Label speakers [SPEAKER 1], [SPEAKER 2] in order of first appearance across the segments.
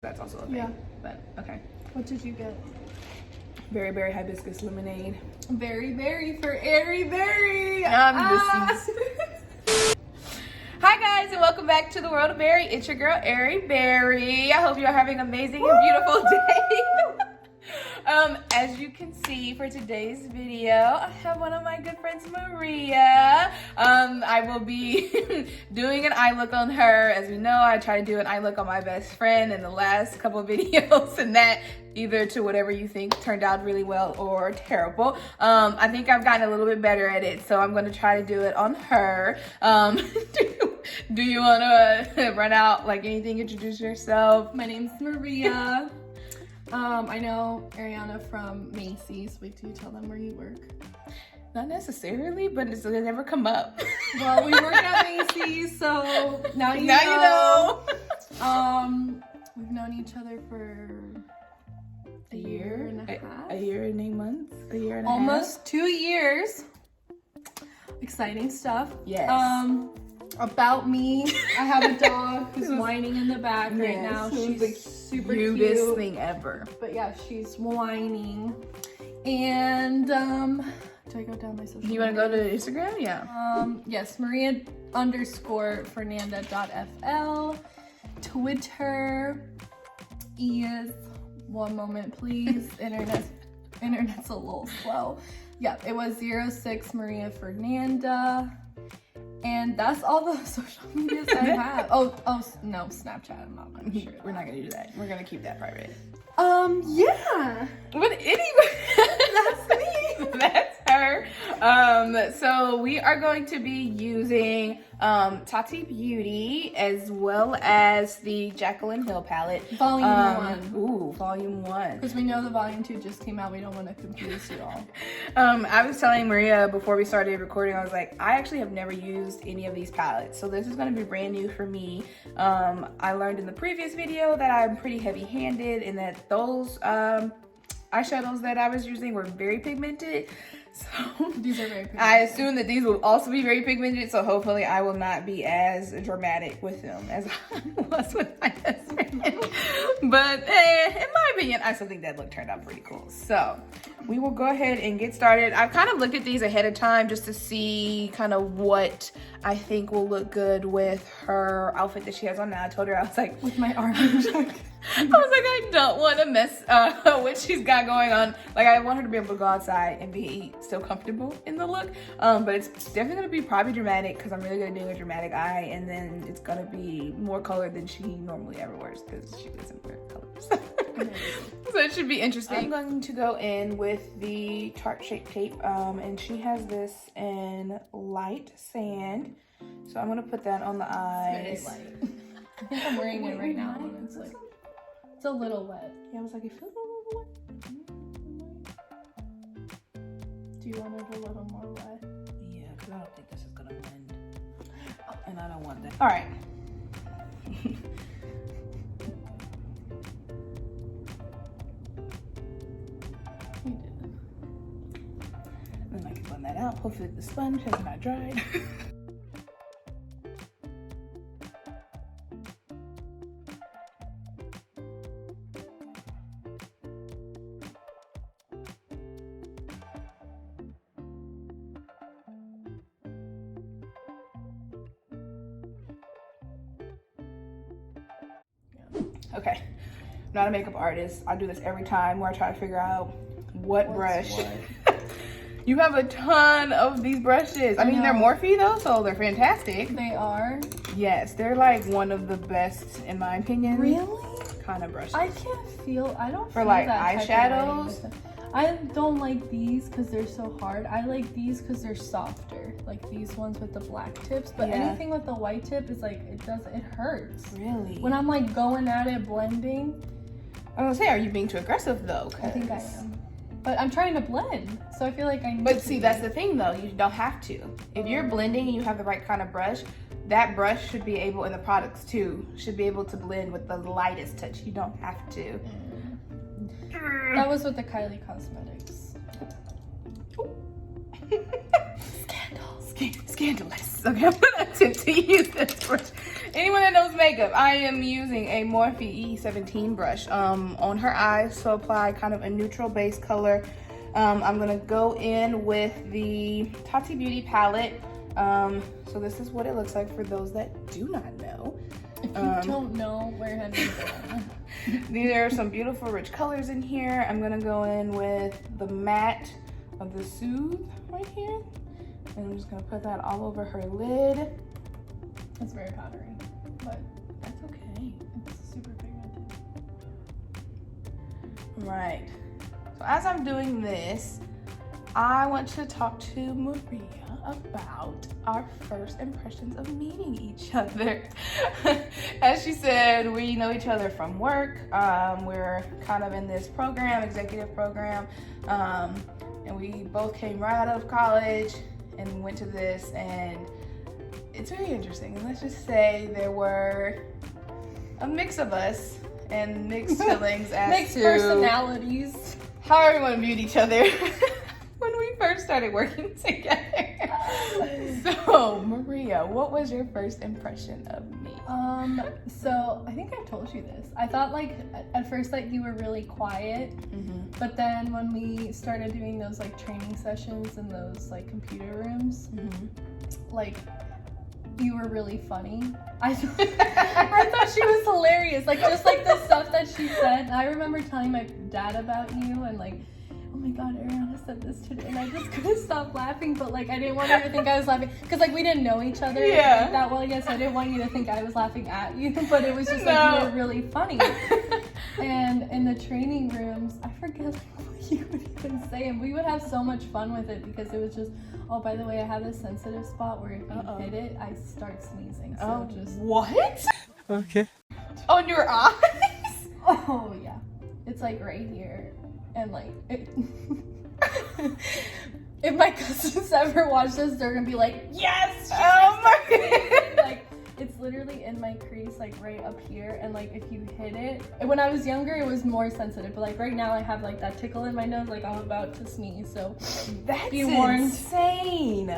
[SPEAKER 1] That's also a thing. Yeah. But okay.
[SPEAKER 2] What did you get?
[SPEAKER 1] Berry berry hibiscus lemonade.
[SPEAKER 2] Berry berry for airy berry.
[SPEAKER 1] Hi guys, and welcome back to the world of Berry. It's your girl Airy Berry. I hope you are having an amazing and beautiful day. As you can see for today's video, I have one of my good friends, Maria. I will be doing an eye look on her. As we know, I try to do an eye look on my best friend in the last couple of videos, and that either to whatever you think turned out really well or terrible. I think I've gotten a little bit better at it, so I'm going to try to do it on her. Do you want to run out like anything, introduce yourself?
[SPEAKER 2] My name's Maria. I know Ariana from Macy's. Wait till you tell them where you work.
[SPEAKER 1] Not necessarily, but it's never come up.
[SPEAKER 2] Well, we work at Macy's, so now you
[SPEAKER 1] know.
[SPEAKER 2] We've known each other for a year and a half.
[SPEAKER 1] A year and 8 months. A year and a half.
[SPEAKER 2] Almost 2 years. Exciting stuff.
[SPEAKER 1] Yes.
[SPEAKER 2] About me, I have a dog who's whining in the back right now. She's like super
[SPEAKER 1] cutest thing ever.
[SPEAKER 2] But yeah, she's whining. And do I go down my social media?
[SPEAKER 1] You want to go to Instagram? Yeah.
[SPEAKER 2] Yes, Maria_Fernanda.fl. Twitter is, one moment please, internet's a little slow. Yeah, it was 06 Maria Fernanda. And that's all the social medias I have. Oh no, Snapchat. I'm not sure.
[SPEAKER 1] We're not gonna do that. We're gonna keep that private.
[SPEAKER 2] Yeah.
[SPEAKER 1] But anyway,
[SPEAKER 2] that's me.
[SPEAKER 1] That's her. So we are going to be using Tati Beauty as well as the Jaclyn Hill palette.
[SPEAKER 2] Volume 1.
[SPEAKER 1] Ooh, volume 1.
[SPEAKER 2] Because we know the volume 2 just came out. We don't want to confuse you all.
[SPEAKER 1] I was telling Maria before we started recording, I was like, I actually have never used any of these palettes. So this is going to be brand new for me. I learned in the previous video that I'm pretty heavy-handed and that those eyeshadows that I was using were very pigmented. So
[SPEAKER 2] these are very pigmented.
[SPEAKER 1] I assume that these will also be very pigmented, so hopefully I will not be as dramatic with them as I was with my best friend. But in my opinion, I still think that look turned out pretty cool. So we will go ahead and get started. I've kind of looked at these ahead of time just to see kind of what I think will look good with her outfit that she has on now. I told her, I was like,
[SPEAKER 2] with my army jacket.
[SPEAKER 1] I was like, I don't want to mess what she's got going on. Like, I want her to be able to go outside and be still comfortable in the look. But it's definitely going to be probably dramatic because I'm really going to do a dramatic eye. And then it's going to be more color than she normally ever wears because she doesn't wear colors. So it should be interesting. I'm going to go in with the Tarte Shape Tape. And she has this in light sand. So I'm going to put that on the eyes.
[SPEAKER 2] It's very light. I think I'm wearing it right now. And it's like... it's a little wet.
[SPEAKER 1] Yeah, I was like, it feels a little wet.
[SPEAKER 2] Do you want it a little more wet?
[SPEAKER 1] Yeah, because I don't think this is going to blend. Oh, and I don't want that. All right.
[SPEAKER 2] You did.
[SPEAKER 1] Then I can blend that out. Hopefully the sponge has not dried. Okay, I'm not a makeup artist. I do this every time where I try to figure out what brush. You have a ton of these brushes. I mean, they're Morphe though, so they're fantastic.
[SPEAKER 2] They are?
[SPEAKER 1] Yes, they're like one of the best, in my opinion.
[SPEAKER 2] Really?
[SPEAKER 1] Kind of brushes.
[SPEAKER 2] I don't feel
[SPEAKER 1] for like eyeshadows.
[SPEAKER 2] I don't like these because they're so hard. I like these because they're softer, like these ones with the black tips. But anything with the white tip is like, it hurts.
[SPEAKER 1] Really?
[SPEAKER 2] When I'm like going at it, blending.
[SPEAKER 1] I was gonna say, are you being too aggressive though?
[SPEAKER 2] I think I am. But I'm trying to blend, so I feel like I need
[SPEAKER 1] But see, that's the thing though, you don't have to. If you're blending and you have the right kind of brush, that brush should be able, and the products too, should be able to blend with the lightest touch. You don't have to.
[SPEAKER 2] That was with the Kylie Cosmetics.
[SPEAKER 1] Scandal. scandalous. Okay, I'm gonna attempt to use this brush. Anyone that knows makeup, I am using a Morphe E17 brush on her eyes to apply kind of a neutral base color. I'm gonna go in with the Tati Beauty palette. So this is what it looks like for those that do not know.
[SPEAKER 2] If you don't know, where have you been?
[SPEAKER 1] These are some beautiful rich colors in here. I'm gonna go in with the matte of the Soothe right here. And I'm just gonna put that all over her lid.
[SPEAKER 2] It's very powdery, but
[SPEAKER 1] That's okay.
[SPEAKER 2] it's super pigmented.
[SPEAKER 1] Right. So as I'm doing this, I want to talk to Maria about our first impressions of meeting each other. As she said, we know each other from work. We're kind of in this program, executive program, and we both came right out of college and went to this, and it's very interesting. And let's just say there were a mix of us and mixed feelings as
[SPEAKER 2] Mixed
[SPEAKER 1] to
[SPEAKER 2] personalities.
[SPEAKER 1] how everyone viewed each other when we first started working together. So, Maria, what was your first impression of me?
[SPEAKER 2] So I think I told you this. I thought like at first like you were really quiet, but then when we started doing those like training sessions in those like computer rooms, like you were really funny. I thought she was hilarious. Like just like the stuff that she said. I remember telling my dad about you and like, oh my god, Ariana said this today, and I just couldn't stop laughing, but like I didn't want her to think I was laughing because like we didn't know each other like, that well. I guess I didn't want you to think I was laughing at you, but it was just like you were really funny. And in the training rooms, I forget like, what you would even say, and we would have so much fun with it because it was just, oh, by the way, I have this sensitive spot where if you hit it, I start sneezing. So just
[SPEAKER 1] what?
[SPEAKER 3] Okay.
[SPEAKER 1] On your eyes?
[SPEAKER 2] oh yeah, it's like right here. And like, if my cousins ever watch this, they're gonna be like, yes!
[SPEAKER 1] Oh my god!
[SPEAKER 2] Like, it's literally in my crease, like right up here. And like, if you hit it, when I was younger, it was more sensitive. But like right now, I have like that tickle in my nose, like I'm about to sneeze. So
[SPEAKER 1] That's
[SPEAKER 2] be warned.
[SPEAKER 1] insane.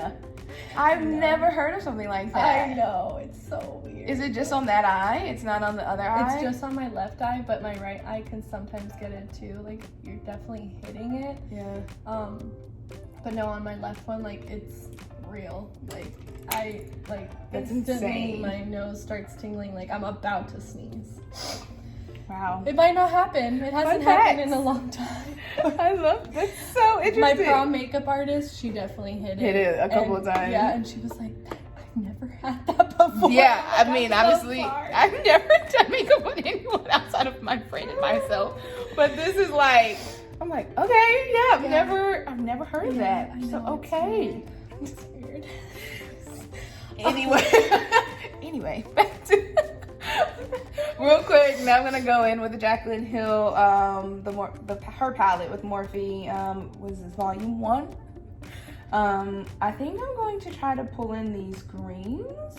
[SPEAKER 1] I've never heard of something like that.
[SPEAKER 2] I know, it's so weird.
[SPEAKER 1] Is it just on that eye? It's not on the other eye?
[SPEAKER 2] It's just on my left eye, but my right eye can sometimes get it too. Like you're definitely hitting it.
[SPEAKER 1] Yeah.
[SPEAKER 2] But no, on my left one, like it's real. Like I
[SPEAKER 1] That's
[SPEAKER 2] instantly
[SPEAKER 1] insane.
[SPEAKER 2] my nose starts tingling like I'm about to sneeze.
[SPEAKER 1] Wow.
[SPEAKER 2] It might not happen. It hasn't happened in a long time.
[SPEAKER 1] I love that's so interesting.
[SPEAKER 2] My prom makeup artist, she definitely hit it
[SPEAKER 1] a couple of times.
[SPEAKER 2] Yeah, and she was like, I've never had that before.
[SPEAKER 1] Yeah, I
[SPEAKER 2] Like,
[SPEAKER 1] mean,
[SPEAKER 2] I'm so
[SPEAKER 1] obviously,
[SPEAKER 2] sorry.
[SPEAKER 1] I've never done makeup on anyone outside of my friend and myself. But this is like, I'm like, okay, yeah, I've never heard of that.
[SPEAKER 2] I
[SPEAKER 1] So
[SPEAKER 2] know,
[SPEAKER 1] okay.
[SPEAKER 2] It's weird.
[SPEAKER 1] Anyway, back to real quick. Now I'm gonna go in with the Jaclyn Hill, her palette with Morphe. Was this volume 1? I think I'm going to try to pull in these greens.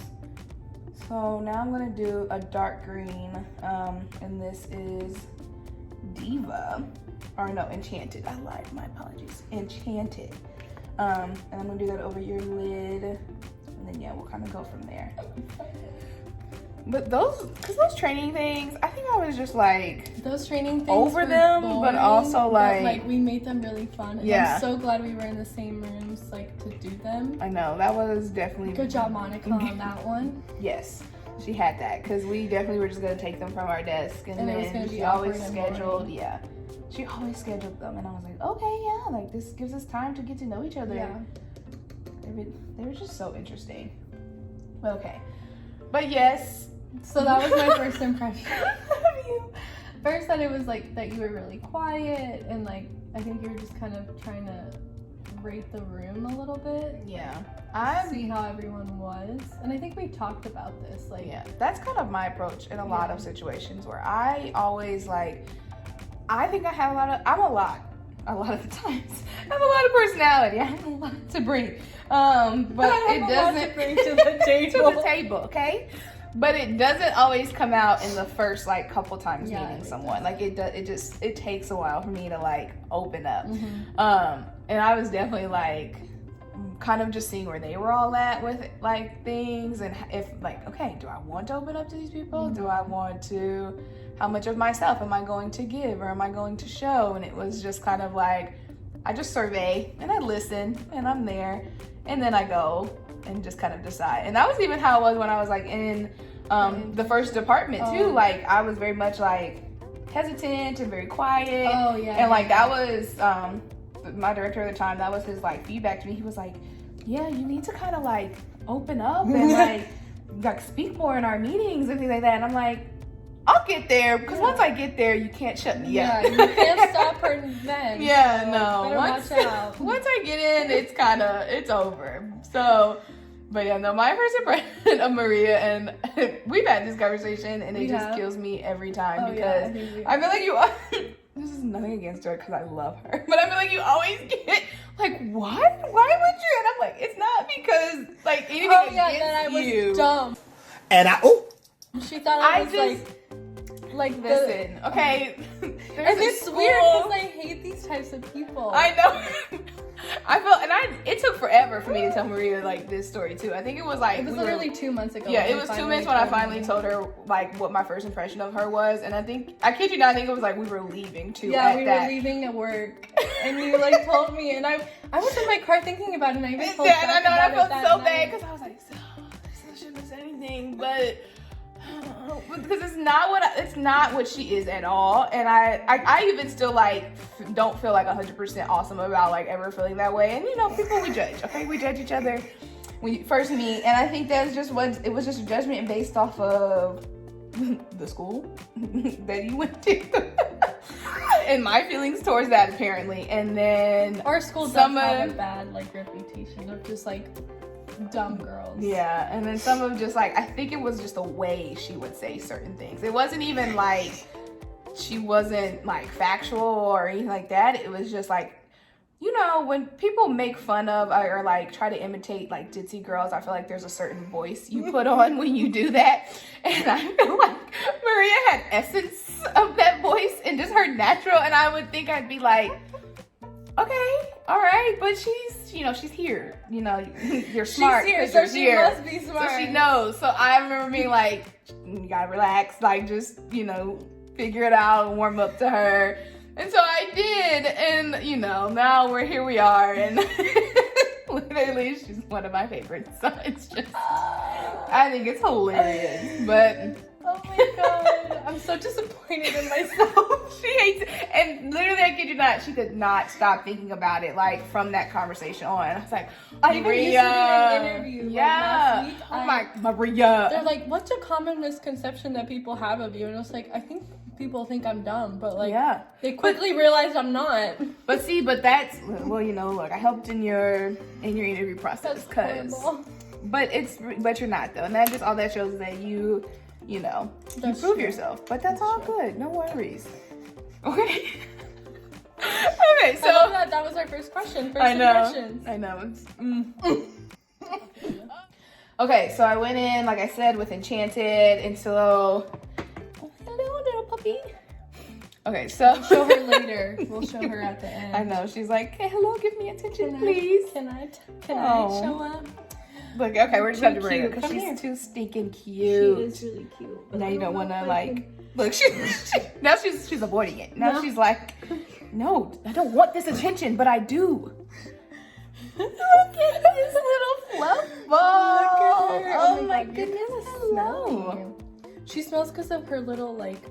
[SPEAKER 1] So now I'm gonna do a dark green, and this is Diva, or no, Enchanted. I lied, my apologies. Enchanted. And I'm gonna do that over your lid, and then yeah, we'll kind of go from there. But those training things, I think I was just like
[SPEAKER 2] Those training things
[SPEAKER 1] over
[SPEAKER 2] were
[SPEAKER 1] them,
[SPEAKER 2] boring,
[SPEAKER 1] but also
[SPEAKER 2] but,
[SPEAKER 1] like
[SPEAKER 2] we made them really fun. And
[SPEAKER 1] Yeah.
[SPEAKER 2] I'm so glad we were in the same rooms like to do them.
[SPEAKER 1] I know that was definitely
[SPEAKER 2] Good job, Monica, on that one.
[SPEAKER 1] Yes, she had that because we definitely were just gonna take them from our desk, and
[SPEAKER 2] it was
[SPEAKER 1] then
[SPEAKER 2] gonna be
[SPEAKER 1] she always
[SPEAKER 2] awkward and
[SPEAKER 1] scheduled.
[SPEAKER 2] boring.
[SPEAKER 1] Yeah, she always scheduled them, and I was like, okay, yeah, like this gives us time to get to know each other.
[SPEAKER 2] Yeah.
[SPEAKER 1] They were just so interesting. Okay, but yes.
[SPEAKER 2] So that was my first impression of you. First, that it was like that you were really quiet, and like I think you were just kind of trying to rate the room a little bit.
[SPEAKER 1] Yeah,
[SPEAKER 2] See how everyone was, and I think we talked about this. Like,
[SPEAKER 1] yeah, that's kind of my approach in a lot of situations where I always like, I think I have a lot of the times. I have a lot of personality. I have a lot to bring. But it doesn't
[SPEAKER 2] bring to the table.
[SPEAKER 1] to the table, okay? But it doesn't always come out in the first like couple times meeting someone. Like it takes a while for me to like open up.
[SPEAKER 2] Mm-hmm.
[SPEAKER 1] And I was definitely like, kind of just seeing where they were all at with like things, and if like, okay, do I want to open up to these people? Do I want to, how much of myself am I going to give or am I going to show? And it was just kind of like, I just survey and I listen and I'm there, and then I go and just kind of decide. And that was even how it was when I was like in the first department too. Like I was very much like hesitant and very quiet.
[SPEAKER 2] Oh yeah.
[SPEAKER 1] And like that was my director at the time, that was his like feedback to me. He was like, yeah, you need to kind of like open up and like speak more in our meetings and things like that. And I'm like, I'll get there, because once I get there, you can't shut me up.
[SPEAKER 2] Yeah, you can't stop her then.
[SPEAKER 1] Yeah,
[SPEAKER 2] so
[SPEAKER 1] no.
[SPEAKER 2] Better watch out.
[SPEAKER 1] Once I get in, it's over. So, but yeah, no, my first impression of Maria, and we've had this conversation, and it just kills me every time, because I feel like you, this is nothing against her, because I love her, but I feel like you always get like, what? Why would you? And I'm like, it's not because like anything against
[SPEAKER 2] then I was
[SPEAKER 1] you.
[SPEAKER 2] dumb.
[SPEAKER 3] And
[SPEAKER 2] She thought I was like
[SPEAKER 1] listen, okay.
[SPEAKER 2] And it's weird because I hate these types of people.
[SPEAKER 1] I know. It took forever for me to tell Maria like this story too. I think it was like
[SPEAKER 2] it was literally 2 months ago.
[SPEAKER 1] Yeah, it was 2 months when I finally told her like what my first impression of her was, and I kid you not, I think it was like we were leaving too.
[SPEAKER 2] Yeah, we were leaving at work, and you like told me, and I was in my car thinking about it, and I even told
[SPEAKER 1] I know, and I felt so bad because I was like, I shouldn't have said anything, but. Because it's not what she is at all, and I even still like don't feel like 100% awesome about like ever feeling that way. And you know, people, we judge, okay, we judge each other when you first meet, and I think that's just what it was, just a judgment based off of the school that you went to and my feelings towards that apparently. And then
[SPEAKER 2] our school does have a bad like reputation of just like dumb girls.
[SPEAKER 1] Yeah, and then some of just like, I think it was just the way she would say certain things. It wasn't even like she wasn't like factual or anything like that. It was just like, you know, when people make fun of or like try to imitate like ditzy girls, I feel like there's a certain voice you put on when you do that. And I feel like Maria had essence of that voice and just her natural, and I would think I'd be like, okay, all right, but she's, you know, she's here. You know, you're smart.
[SPEAKER 2] She's here, so she must be smart.
[SPEAKER 1] So she knows. So I remember being like, you gotta relax, like just, you know, figure it out and warm up to her. And so I did, and you know, now here we are, and literally she's one of my favorites. So it's just, I think it's hilarious, but.
[SPEAKER 2] Oh my god, I'm so disappointed in myself.
[SPEAKER 1] She hates it. And literally, I kid you not, she could not stop thinking about it, like, from that conversation on. I was like,
[SPEAKER 2] I even used to do an interview last week.
[SPEAKER 1] Oh my, Maria.
[SPEAKER 2] They're like, what's a common misconception that people have of you? And I was like, I think people think I'm dumb, but like, they quickly realized I'm not.
[SPEAKER 1] But that's, well, you know, look, I helped in your interview process.
[SPEAKER 2] That's horrible.
[SPEAKER 1] But you're not, though. And that just, all that shows is that you know, you prove yourself, but that's all good. No worries. Okay. Okay, so
[SPEAKER 2] I love that was our first question. First impressions.
[SPEAKER 1] I know. Okay, so I went in, like I said, with Enchanted, and so hello, little puppy. Okay, so
[SPEAKER 2] we'll show her later. We'll show her at the end.
[SPEAKER 1] I know, she's like, hey, hello, give me attention, please.
[SPEAKER 2] Can I show up?
[SPEAKER 1] Look, okay, we're just going to bring her because she's too stinking cute.
[SPEAKER 2] She is really cute.
[SPEAKER 1] Now you don't want to like, look, now she's avoiding it. Now she's like, no, I don't want this attention, but I do. Look at this little fluff ball.
[SPEAKER 2] Look at her.
[SPEAKER 1] Oh my goodness, hello.
[SPEAKER 2] She smells because of her little like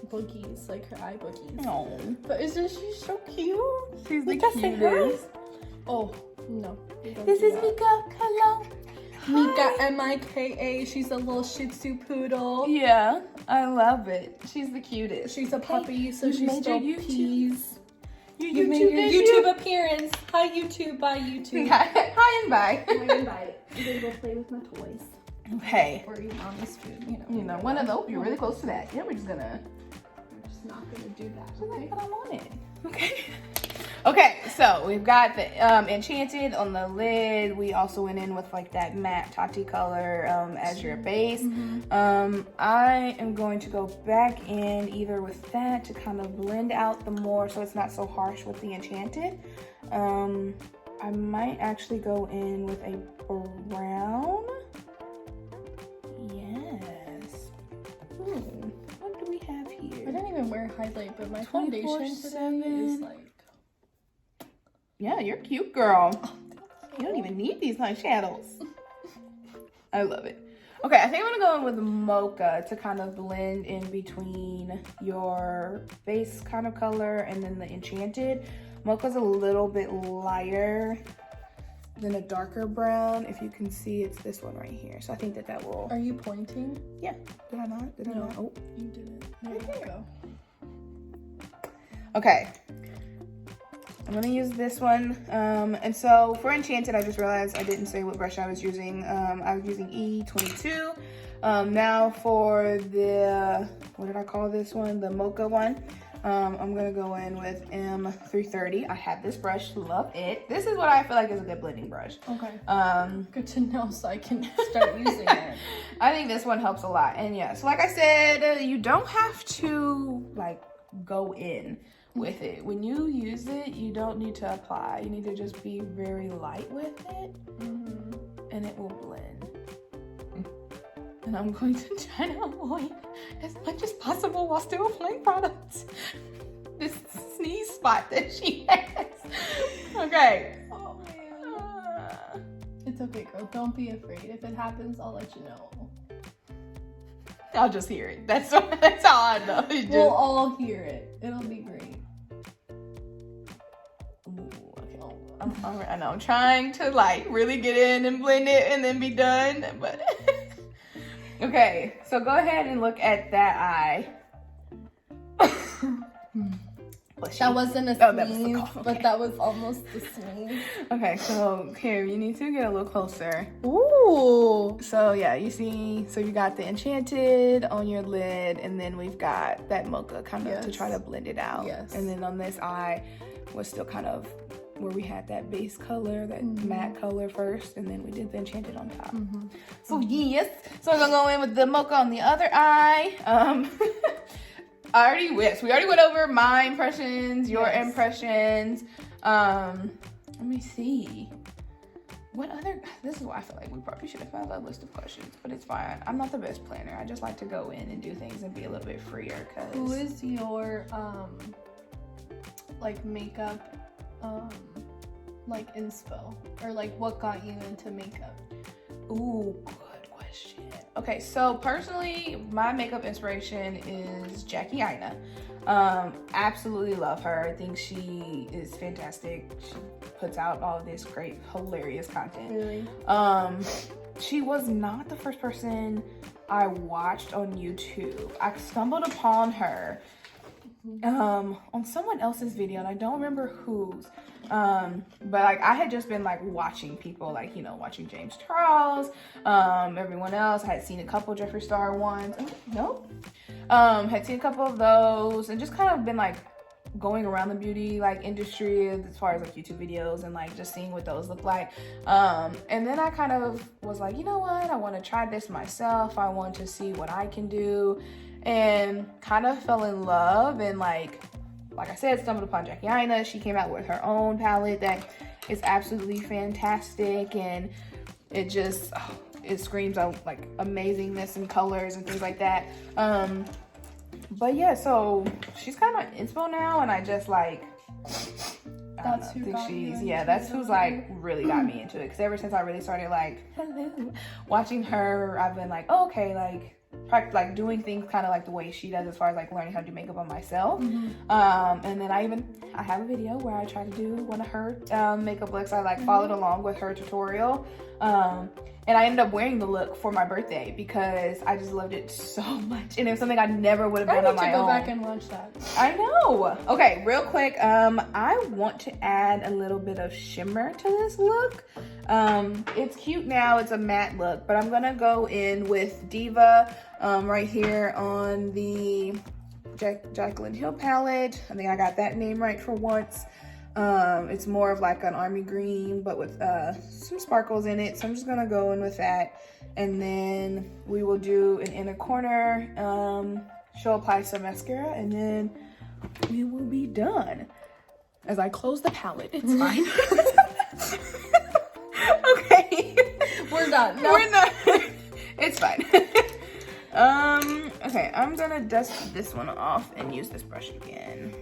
[SPEAKER 2] boogies, like her eye boogies.
[SPEAKER 1] No,
[SPEAKER 2] but isn't she so cute?
[SPEAKER 1] She's the cutest.
[SPEAKER 2] Oh no,
[SPEAKER 1] this is Mika. Hello.
[SPEAKER 2] Mika, M-I-K-A. She's a little Shih Tzu poodle.
[SPEAKER 1] Yeah, I love it. She's the cutest.
[SPEAKER 2] She's a puppy, so she still pees.
[SPEAKER 1] You
[SPEAKER 2] made your YouTube appearance. Hi YouTube, bye YouTube.
[SPEAKER 1] Hi and bye.
[SPEAKER 2] Hi and bye. I'm gonna go play with my toys.
[SPEAKER 1] Okay.
[SPEAKER 2] Or eat mommy's food,
[SPEAKER 1] you know, one of those. You're really close to that. Yeah, we're just not
[SPEAKER 2] gonna do that.
[SPEAKER 1] Okay, but I want it. Okay. Okay, so we've got the Enchanted on the lid. We also went in with like that matte Tati color as your base. I am going to go back in either with that to kind of blend out the more so it's not so harsh with the Enchanted. I might actually go in with a brown. Yes. Ooh, what do we have here?
[SPEAKER 2] I didn't even wear highlight, but my foundation today is like...
[SPEAKER 1] Yeah, you're cute, girl. You don't even need these eyeshadows. I love it. Okay, I think I'm gonna go in with mocha to kind of blend in between your base kind of color and then the enchanted. Mocha's a little bit lighter than a darker brown. If you can see, it's this one right here. So I think that will...
[SPEAKER 2] Are you pointing?
[SPEAKER 1] Yeah. Did I not? Did I not? Oh,
[SPEAKER 2] you didn't. There you go.
[SPEAKER 1] Okay. I'm gonna use this one. And so for enchanted, I just realized I didn't say what brush I was using. I was using E22. Now for the, what did I call this one? The mocha one. I'm gonna go in with M330. I have this brush, love it. This is what I feel like is a good blending brush.
[SPEAKER 2] Okay. Good to know so I can start using it.
[SPEAKER 1] I think this one helps a lot. And yeah, so like I said, you don't have to like go in with it. When you use it, you don't need to apply. You need to just be very light with it, and it will blend. And I'm going to try to avoid as much as possible while still applying products. This sneeze spot that she has. Okay.
[SPEAKER 2] Oh man. It's okay, girl. Don't be afraid. If it happens, I'll let you know.
[SPEAKER 1] I'll just hear it. That's all I know.
[SPEAKER 2] We'll all hear it. It'll be great.
[SPEAKER 1] I know I'm trying to like really get in and blend it and then be done, but okay, so go ahead and look at that eye.
[SPEAKER 2] That wasn't a sneeze, but that was almost the sneeze.
[SPEAKER 1] Okay, so here you need to get a little closer.
[SPEAKER 2] Ooh.
[SPEAKER 1] So yeah, you see, so you got the enchanted on your lid, and then we've got that mocha kind of to try to blend it out.
[SPEAKER 2] Yes.
[SPEAKER 1] And then on this eye was still kind of where we had that base color, that matte color first, and then we did the enchanted on top. So yes, so I'm gonna go in with the mocha on the other eye. We already went over my impressions, your impressions. Let me see. What other, this is why I feel like we probably should have found a list of questions, but it's fine. I'm not the best planner. I just like to go in and do things and be a little bit freer.
[SPEAKER 2] Who is your like makeup like inspo, or like what got you into makeup?
[SPEAKER 1] Ooh, good question. Okay, so personally, my makeup inspiration is Jaclyn. Absolutely love her. I think she is fantastic. She puts out all of this great, hilarious content.
[SPEAKER 2] Really?
[SPEAKER 1] She was not the first person I watched on YouTube. I stumbled upon her on someone else's video, and I don't remember whose. But like I had just been like watching people, like, you know, watching James Charles, everyone else. I had seen a couple Jeffree Star ones. Had seen a couple of those, and just kind of been like going around the beauty like industry as far as like YouTube videos and like just seeing what those look like. And then I kind of was like, you know what, I want to try this myself. I want to see what I can do, and kind of fell in love. And like I said, stumbled upon Jaclyn. She came out with her own palette that is absolutely fantastic, and it just it screams out like amazingness and colors and things like that. But yeah, so she's kind of my inspo now, and I just like
[SPEAKER 2] that's who got you into it.
[SPEAKER 1] That's who's like really got me into it. Because ever since I really started like watching her, I've been like, oh, okay, like doing things kind of like the way she does, as far as like learning how to do makeup on myself. And then I have a video where I try to do one of her makeup looks. I like followed along with her tutorial, and I ended up wearing the look for my birthday because I just loved it so much, and it was something I never would have done on my own.
[SPEAKER 2] Go back and watch that.
[SPEAKER 1] I know. Okay, real quick, I want to add a little bit of shimmer to this look. It's cute now, it's a matte look, but I'm gonna go in with Diva right here on the Jaclyn Hill palette. I think I got that name right for once. It's more of like an army green, but with some sparkles in it. So I'm just gonna go in with that, and then we will do an inner corner. She'll apply some mascara, and then we will be done. As I close the palette, it's fine. Okay.
[SPEAKER 2] We're done. No.
[SPEAKER 1] We're not. It's fine. Okay, I'm gonna dust this one off and use this brush again.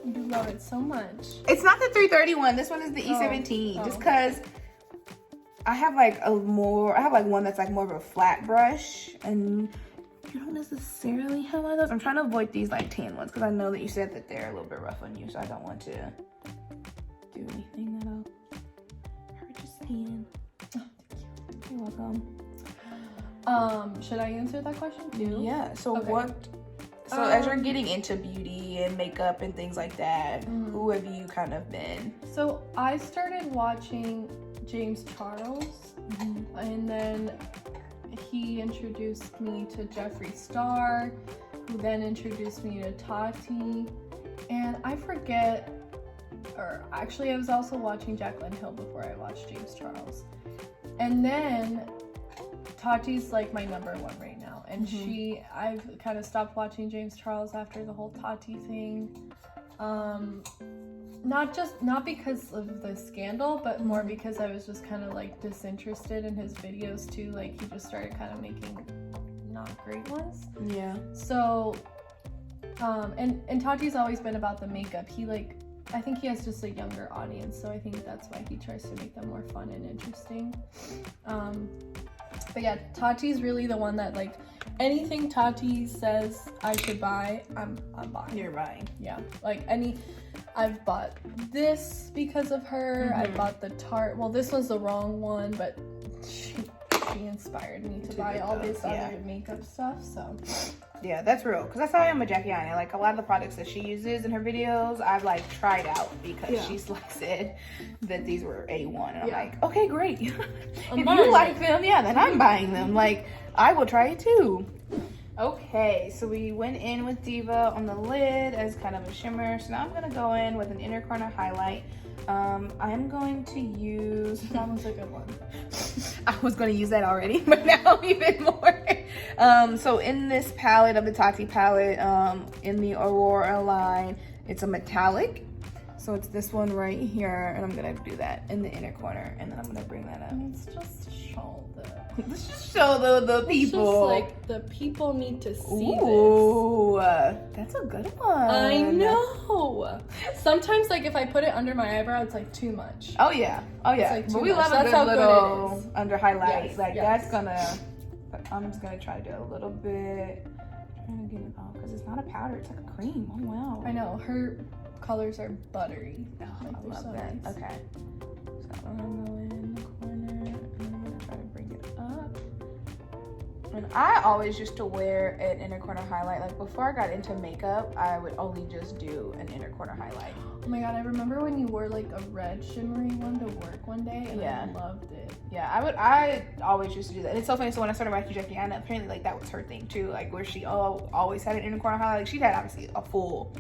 [SPEAKER 2] You love it so much.
[SPEAKER 1] It's not the 331. This one is the E17.
[SPEAKER 2] Oh.
[SPEAKER 1] Just because I have like one that's like more of a flat brush, and you don't necessarily have one of those. I'm trying to avoid these like tan ones because I know that you said that they're a little bit rough on you, so I don't want to do anything that'll hurt your skin. Oh, thank you. You're welcome.
[SPEAKER 2] Should I answer that question too? Yeah.
[SPEAKER 1] So
[SPEAKER 2] Okay.
[SPEAKER 1] So as you're getting into beauty and makeup and things like that, who have you kind of been?
[SPEAKER 2] So I started watching James Charles, and then he introduced me to Jeffree Star, who then introduced me to Tati, and I forget, or actually I was also watching Jaclyn Hill before I watched James Charles. And then Tati's like my number one right now, and I've kind of stopped watching James Charles after the whole Tati thing. Not because of the scandal, but more because I was just kind of like disinterested in his videos too. Like he just started kind of making not great ones.
[SPEAKER 1] Yeah.
[SPEAKER 2] So, and Tati's always been about the makeup. I think he has just a younger audience, so I think that's why he tries to make them more fun and interesting. But yeah, Tati's really the one that like anything Tati says I should buy, I'm buying.
[SPEAKER 1] You're buying.
[SPEAKER 2] Yeah, like I've bought this because of her. I bought the Tarte. Well, this was the wrong one, but she inspired me to buy all this other makeup stuff. So
[SPEAKER 1] yeah, that's real. Because that's how I am with Jaclyn. Like a lot of the products that she uses in her videos, I've like tried out because she's like said that these were A1, and I'm like, okay, great. If you like them, then I'm buying them. Like I will try it too. Okay, so we went in with Diva on the lid as kind of a shimmer. So now I'm gonna go in with an inner corner highlight. I'm going to use,
[SPEAKER 2] that was a good one.
[SPEAKER 1] I was going to use that already, but now even more. So in this palette of the Tati palette, in the Aurora line, it's a metallic. So it's this one right here, and I'm going to do that in the inner corner, and then I'm going to bring that up.
[SPEAKER 2] Let's just show
[SPEAKER 1] Let's just show the people.
[SPEAKER 2] Just like the people need to see
[SPEAKER 1] Ooh, that's a good one.
[SPEAKER 2] I know. Sometimes like if I put it under my eyebrow, it's like too much.
[SPEAKER 1] Oh yeah.
[SPEAKER 2] Like,
[SPEAKER 1] but we
[SPEAKER 2] much.
[SPEAKER 1] love a good little under highlight.
[SPEAKER 2] Yes,
[SPEAKER 1] like
[SPEAKER 2] yes.
[SPEAKER 1] that's gonna. I'm just gonna try to do a little bit. Trying to get it off because it's not a powder. It's like a cream. Oh wow.
[SPEAKER 2] I know her colors are buttery.
[SPEAKER 1] Oh,
[SPEAKER 2] Like,
[SPEAKER 1] I love
[SPEAKER 2] so
[SPEAKER 1] that.
[SPEAKER 2] nice.
[SPEAKER 1] Okay. So I'm gonna go in the corner and I'm gonna try to bring it up. And I always used to wear an inner corner highlight. Like before I got into makeup, I would only just do an inner corner highlight.
[SPEAKER 2] Oh my god, I remember when you wore like a red shimmery one to work one day, and I loved it.
[SPEAKER 1] Yeah, I always used to do that. And it's so funny. So when I started watching Jaclyn, apparently like that was her thing too. Like where she always had an inner corner highlight. Like she had obviously a full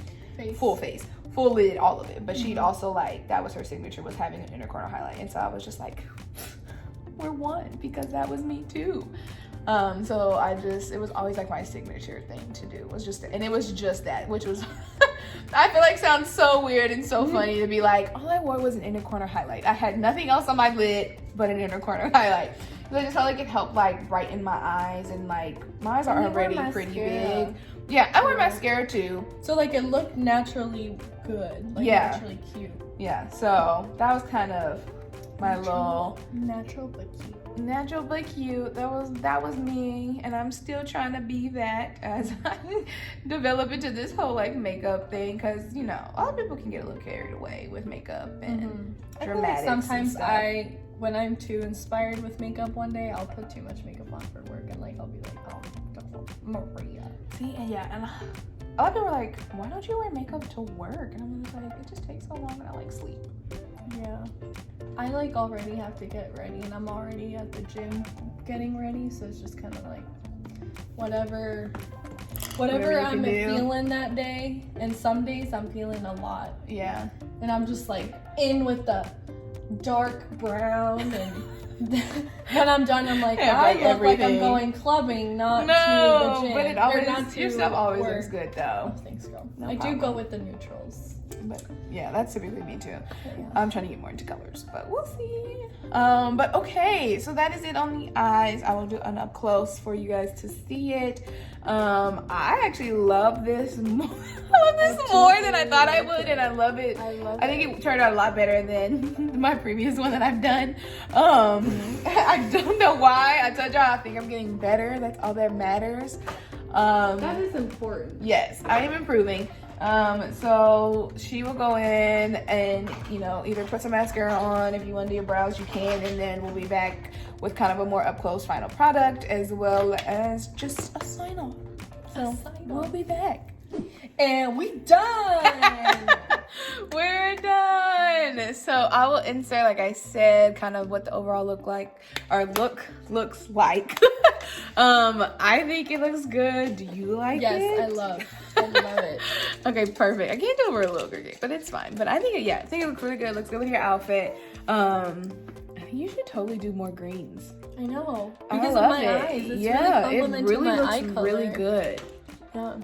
[SPEAKER 1] face, full lid, all of it. But she'd also like that was her signature, was having an inner corner highlight. And so I was just like, we're one, because that was me too. So it was always like my signature thing to do. It was just that, which was I feel like sounds so weird and so funny to be like, all I wore was an inner corner highlight. I had nothing else on my lid but an inner corner highlight. So I just felt like it helped like brighten my eyes, and like my eyes are already pretty big. Yeah, I wear mascara too.
[SPEAKER 2] So like it looked naturally good. Like naturally cute.
[SPEAKER 1] Yeah, so that was kind of my
[SPEAKER 2] natural but cute.
[SPEAKER 1] Natural but cute. That was me, and I'm still trying to be that as I develop into this whole like makeup thing, because you know a lot of people can get a little carried away with makeup and dramatics.
[SPEAKER 2] Sometimes when I'm too inspired with makeup one day, I'll put too much makeup on for work, and like I'll be like, oh, Maria.
[SPEAKER 1] See, and and a lot of people are like, why don't you wear makeup to work? And I'm just like, it just takes so long, and I like sleep.
[SPEAKER 2] Yeah. I like already have to get ready, and I'm already at the gym getting ready, so it's just kind of like whatever I'm feeling that day. And some days I'm feeling a lot.
[SPEAKER 1] Yeah.
[SPEAKER 2] And I'm just like in with the dark brown and when I'm done, I'm like,
[SPEAKER 1] Have,
[SPEAKER 2] I
[SPEAKER 1] like,
[SPEAKER 2] look like I'm
[SPEAKER 1] everything.
[SPEAKER 2] going clubbing, not to the
[SPEAKER 1] No,
[SPEAKER 2] gym.
[SPEAKER 1] but it
[SPEAKER 2] Or
[SPEAKER 1] always
[SPEAKER 2] not to
[SPEAKER 1] your stuff always
[SPEAKER 2] work.
[SPEAKER 1] looks good though.
[SPEAKER 2] Oh, thanks, girl.
[SPEAKER 1] No
[SPEAKER 2] I do
[SPEAKER 1] problem.
[SPEAKER 2] go with the neutrals.
[SPEAKER 1] But yeah, that's typically me too.
[SPEAKER 2] Yeah.
[SPEAKER 1] I'm trying to get more into colors, but we'll see. But okay, so that is it on the eyes. I will do an up close for you guys to see it. I actually love this more. I love this more than I thought I would, and I love it. I think it turned out a lot better than my previous one that I've done. I don't know why. I told y'all I think I'm getting better. That's all that matters.
[SPEAKER 2] That is important.
[SPEAKER 1] Yes, I am improving. So she will go in and, you know, either put some mascara on. If you want to do your brows, you can. And then we'll be back with kind of a more up close final product, as well as just a sign off. So we'll be back.
[SPEAKER 2] And we done.
[SPEAKER 1] We're done. So I will insert, like I said, kind of what the overall looks like. I think it looks good. Do you like it?
[SPEAKER 2] Yes, I love it.
[SPEAKER 1] Okay, perfect. I can't do it for a little girl, but it's fine. But I think it looks really good. It looks good with your outfit. I think you should totally do more greens.
[SPEAKER 2] I know.
[SPEAKER 1] I
[SPEAKER 2] Because
[SPEAKER 1] love
[SPEAKER 2] of my
[SPEAKER 1] it.
[SPEAKER 2] eyes. It's
[SPEAKER 1] Yeah,
[SPEAKER 2] really
[SPEAKER 1] it
[SPEAKER 2] complimenting
[SPEAKER 1] really
[SPEAKER 2] my
[SPEAKER 1] looks
[SPEAKER 2] eye color.
[SPEAKER 1] really good.
[SPEAKER 2] Yeah.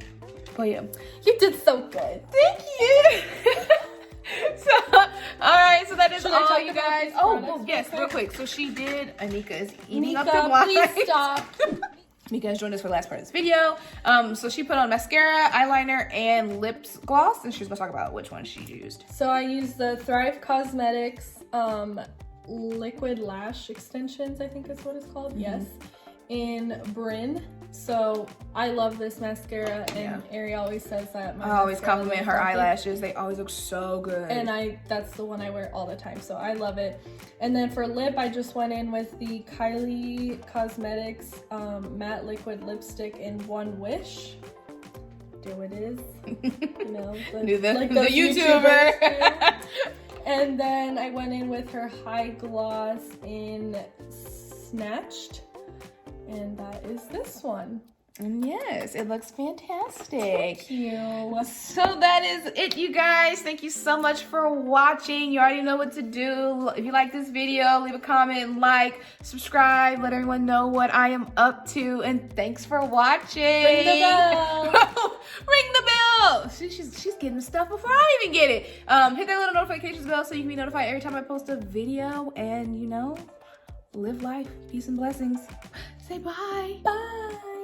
[SPEAKER 1] Oh yeah.
[SPEAKER 2] You did so good.
[SPEAKER 1] Thank you. So, all right. So that is
[SPEAKER 2] Should I
[SPEAKER 1] all,
[SPEAKER 2] talk
[SPEAKER 1] you
[SPEAKER 2] about
[SPEAKER 1] guys.
[SPEAKER 2] these
[SPEAKER 1] Oh,
[SPEAKER 2] products
[SPEAKER 1] yes,
[SPEAKER 2] real
[SPEAKER 1] real quick. So she did. Anika is eating
[SPEAKER 2] Mika,
[SPEAKER 1] up the wine.
[SPEAKER 2] please stop.
[SPEAKER 1] Mika has joined us for the last part of this video. So she put on mascara, eyeliner, and lips gloss, and she's gonna talk about which one she used.
[SPEAKER 2] So I used the Thrive Cosmetics liquid lash extensions, I think is what it's called.
[SPEAKER 1] Mm-hmm.
[SPEAKER 2] Yes, in Bryn. So I love this mascara, and Ari always says that.
[SPEAKER 1] I always
[SPEAKER 2] mascara
[SPEAKER 1] compliment
[SPEAKER 2] looks
[SPEAKER 1] her
[SPEAKER 2] something.
[SPEAKER 1] eyelashes. They always look so good.
[SPEAKER 2] And that's the one I wear all the time, so I love it. And then for lip, I just went in with the Kylie Cosmetics matte liquid lipstick in One Wish. There it is. You know,
[SPEAKER 1] the
[SPEAKER 2] those
[SPEAKER 1] YouTuber.
[SPEAKER 2] YouTubers do. And then I went in with her high gloss in Snatched. And that is this one.
[SPEAKER 1] And yes, it looks fantastic.
[SPEAKER 2] Thank you.
[SPEAKER 1] So that is it, you guys. Thank you so much for watching. You already know what to do. If you like this video, leave a comment, like, subscribe, let everyone know what I am up to. And thanks for watching.
[SPEAKER 2] Ring the bell.
[SPEAKER 1] Ring the bell. She's getting the stuff before I even get it. Hit that little notifications bell so you can be notified every time I post a video. And, you know, live life. Peace and blessings. Say bye.
[SPEAKER 2] Bye.